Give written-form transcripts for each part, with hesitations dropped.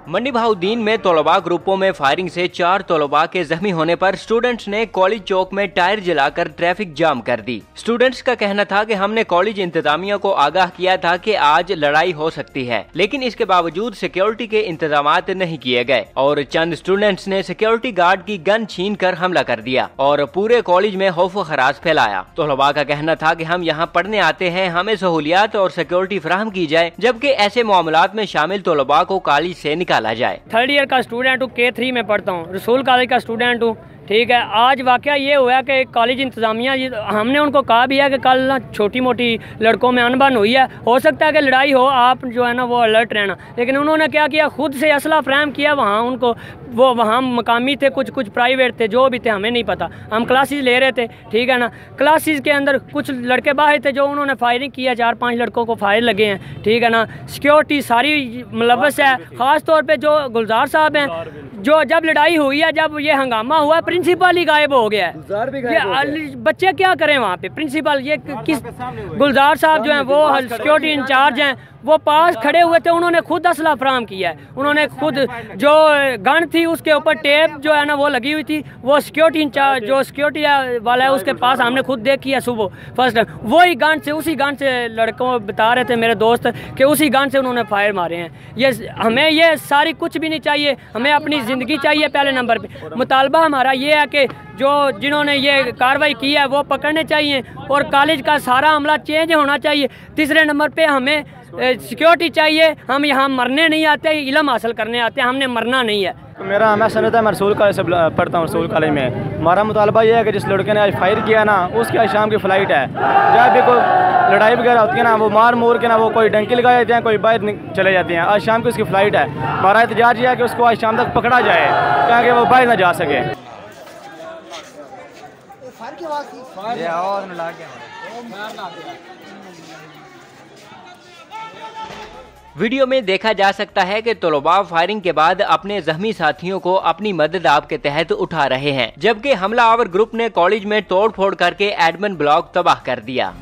मंडी बहाउद्दीन में तलबा ग्रुपों में फायरिंग से 4 तलबा के जख्मी होने पर स्टूडेंट्स ने कॉलेज चौक में टायर जलाकर ट्रैफिक जाम कर दी। स्टूडेंट्स का कहना था कि हमने कॉलेज इंतजामिया को आगाह किया था कि आज लड़ाई हो सकती है, लेकिन इसके बावजूद सिक्योरिटी के इंतजाम नहीं किए गए और चंद स्टूडेंट्स ने सिक्योरिटी गार्ड की गन छीन कर हमला कर दिया और पूरे कॉलेज में खौफ व खराज फैलाया। तलबा का कहना था कि हम यहाँ पढ़ने आते हैं, हमें सहूलियात और सिक्योरिटी फराहम की जाए, जबकि ऐसे मामलात में शामिल तलबा को कॉलेज से निकाला जाए। 3rd ईयर का स्टूडेंट हूँ, K3 में पढ़ता हूँ, रसूल कॉलेज का स्टूडेंट हूँ। ठीक है, आज वाकया ये हुआ कि कॉलेज इंतजामिया, हमने उनको कहा भी है कि कल ना छोटी मोटी लड़कों में अनबन हुई है, हो सकता है कि लड़ाई हो, आप जो है ना वो अलर्ट रहना। लेकिन उन्होंने क्या किया, खुद से असला फ्राहम किया। वहाँ उनको वो वहाँ मकामी थे, कुछ प्राइवेट थे, जो भी थे हमें नहीं पता, हम क्लासेस ले रहे थे। ठीक है ना, क्लासेस के अंदर कुछ लड़के बाहर थे जो उन्होंने फायरिंग किया, 4-5 लड़कों को फायर लगे हैं। ठीक है ना, सिक्योरिटी सारी मुलव्वस है, ख़ास तौर पर जो गुलजार साहब हैं, जो जब लड़ाई हुई है, जब ये हंगामा हुआ, प्रिंसिपल ही गायब हो गया है। ये बच्चे क्या करें वहाँ पे? प्रिंसिपल ये किस, गुलजार साहब जो हैं वो सिक्योरिटी इंचार्ज हैं, वो पास खड़े हुए थे, उन्होंने खुद असला फराहम किया है। उन्होंने खुद जो गन थी उसके ऊपर टेप जो है ना वो लगी हुई थी, वो सिक्योरिटी इंचार्ज जो सिक्योरिटी वाला है उसके पास हमने खुद देखी है सुबह फर्स्ट टाइम। वही गन से, उसी गन से लड़कों बता रहे थे मेरे दोस्त कि उसी गन से उन्होंने फायर मारे हैं। ये हमें ये सारी कुछ भी नहीं चाहिए, हमें अपनी ज़िंदगी चाहिए पहले नंबर पे। मुतालबा हमारा ये है कि जो जिन्होंने ये कार्रवाई की है वो पकड़ने चाहिए और कॉलेज का सारा अमला चेंज होना चाहिए। तीसरे नंबर पे हमें सिक्योरिटी चाहिए। हम यहाँ मरने नहीं आते, इल्म हासिल करने आते हैं, हमने मरना नहीं है। मेरा मैं सनत है, मैं रसूल कॉलेज से पढ़ता हूँ, रसूल कॉलेज में। हमारा मुतालबा ये है कि जिस लड़के ने आज फायर किया ना, उसकी आज शाम की फ़्लाइट है। जब भी कोई लड़ाई वगैरह होती है ना, वो मार मोर के ना वो कोई डंकी लगा जाते हैं, कोई बाहर चले जाते हैं। आज शाम की उसकी फ़्लाइट है। हमारा एहतजाज ये है कि उसको आज शाम तक पकड़ा जाए ताकि वो बाहर ना जा सके। वीडियो में देखा जा सकता है कि तलबा फायरिंग के बाद अपने जख्मी साथियों को अपनी मदद आप के तहत उठा रहे हैं, जबकि हमलावर ग्रुप ने कॉलेज में तोड़फोड़ करके एडमिन ब्लॉक तबाह कर दिया।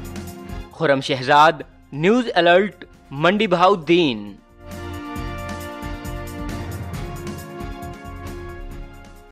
खुर्रम शहजाद, न्यूज़ अलर्ट, मंडी बहाउद्दीन।